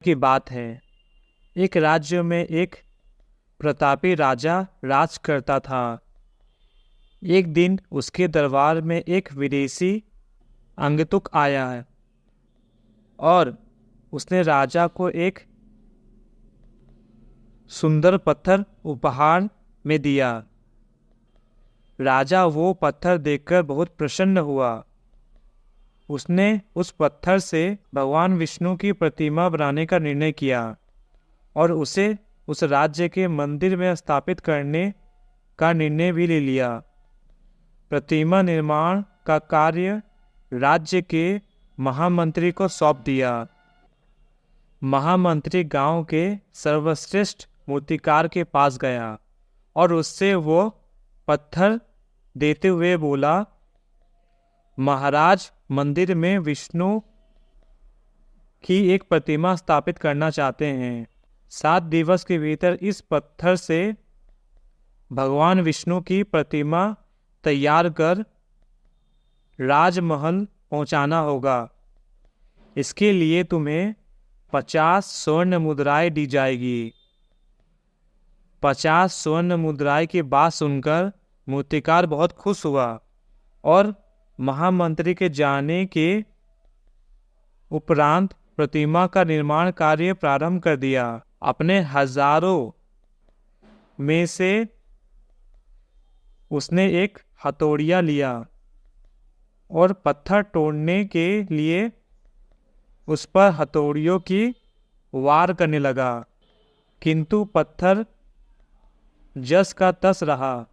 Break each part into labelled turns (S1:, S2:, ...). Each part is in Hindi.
S1: की बात है। एक राज्य में एक प्रतापी राजा राज करता था। एक दिन उसके दरबार में एक विदेशी अंगतुक आया और उसने राजा को एक सुंदर पत्थर उपहार में दिया। राजा वो पत्थर देखकर बहुत प्रसन्न हुआ। उसने उस पत्थर से भगवान विष्णु की प्रतिमा बनाने का निर्णय किया और उसे उस राज्य के मंदिर में स्थापित करने का निर्णय भी ले लिया। प्रतिमा निर्माण का कार्य राज्य के महामंत्री को सौंप दिया। महामंत्री गांव के सर्वश्रेष्ठ मूर्तिकार के पास गया और उससे वो पत्थर देते हुए बोला, महाराज, मंदिर में विष्णु की एक प्रतिमा स्थापित करना चाहते हैं। 7 दिवस के भीतर इस पत्थर से भगवान विष्णु की प्रतिमा तैयार कर राजमहल पहुंचाना होगा। इसके लिए तुम्हें 50 स्वर्ण मुद्राएं दी जाएगी। 50 स्वर्ण मुद्राएं की बात सुनकर मूर्तिकार बहुत खुश हुआ और महामंत्री के जाने के उपरांत प्रतिमा का निर्माण कार्य प्रारंभ कर दिया। अपने हजारों में से उसने एक हथौड़िया लिया और पत्थर तोड़ने के लिए उस पर हथौड़ियों की वार करने लगा, किंतु पत्थर जस का तस रहा।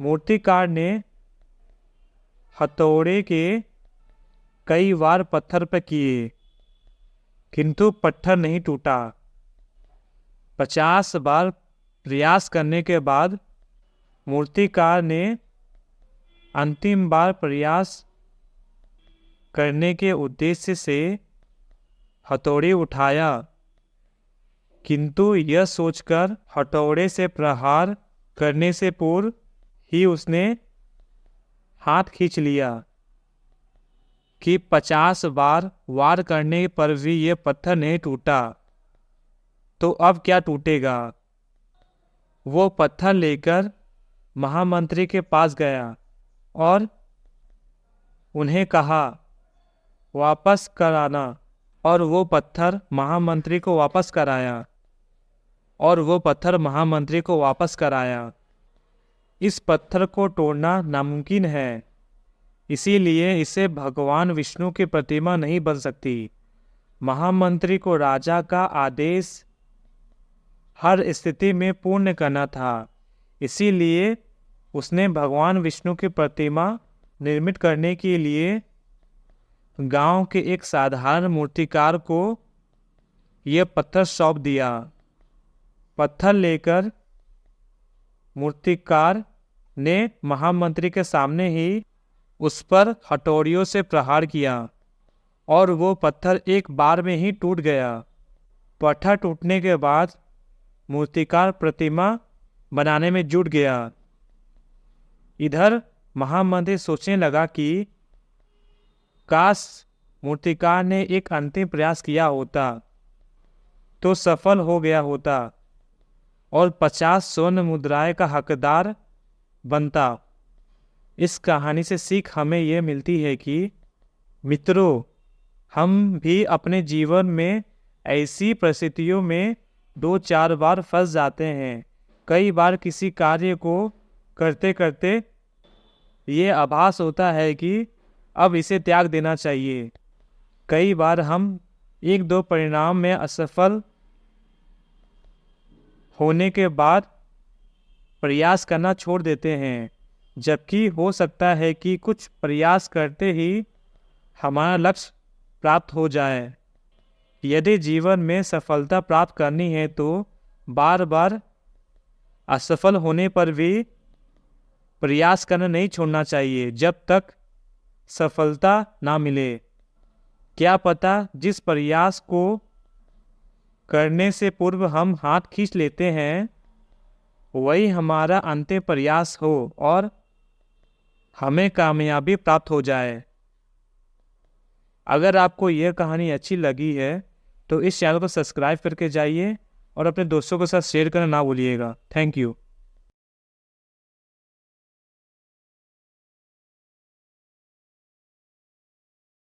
S1: मूर्तिकार ने हथौड़े के कई वार पत्थर पर किए, किंतु पत्थर नहीं टूटा। 50 बार प्रयास करने के बाद मूर्तिकार ने अंतिम बार प्रयास करने के उद्देश्य से हथौड़ी उठाया, किंतु यह सोचकर हथौड़े से प्रहार करने से पूर्व ही उसने हाथ खींच लिया कि 50 बार वार करने पर भी यह पत्थर नहीं टूटा, तो अब क्या टूटेगा। वो पत्थर लेकर महामंत्री के पास गया और उन्हें कहा, वापस कराना। और वो पत्थर महामंत्री को वापस कराया। इस पत्थर को तोड़ना नामुमकिन है, इसीलिए इसे भगवान विष्णु की प्रतिमा नहीं बन सकती। महामंत्री को राजा का आदेश हर स्थिति में पूर्ण करना था, इसीलिए उसने भगवान विष्णु की प्रतिमा निर्मित करने के लिए गांव के एक साधारण मूर्तिकार को यह पत्थर सौंप दिया। पत्थर लेकर मूर्तिकार ने महामंत्री के सामने ही उस पर हथौड़ियों से प्रहार किया और वो पत्थर एक बार में ही टूट गया। पत्थर टूटने के बाद मूर्तिकार प्रतिमा बनाने में जुट गया। इधर महामंत्री सोचने लगा कि काश मूर्तिकार ने एक अंतिम प्रयास किया होता तो सफल हो गया होता और 50 स्वर्ण मुद्राएं का हकदार बनता। इस कहानी से सीख हमें यह मिलती है कि मित्रों, हम भी अपने जीवन में ऐसी परिस्थितियों में 2-4 बार फंस जाते हैं। कई बार किसी कार्य को करते करते ये आभास होता है कि अब इसे त्याग देना चाहिए। कई बार हम 1-2 परिणाम में असफल होने के बाद प्रयास करना छोड़ देते हैं, जबकि हो सकता है कि कुछ प्रयास करते ही हमारा लक्ष्य प्राप्त हो जाए। यदि जीवन में सफलता प्राप्त करनी है तो बार बार असफल होने पर भी प्रयास करना नहीं छोड़ना चाहिए जब तक सफलता ना मिले। क्या पता जिस प्रयास को करने से पूर्व हम हाथ खींच लेते हैं वही हमारा अंतिम प्रयास हो और हमें कामयाबी प्राप्त हो जाए। अगर आपको यह कहानी अच्छी लगी है तो इस चैनल को सब्सक्राइब करके जाइए और अपने दोस्तों के साथ शेयर करना ना भूलिएगा। Thank you.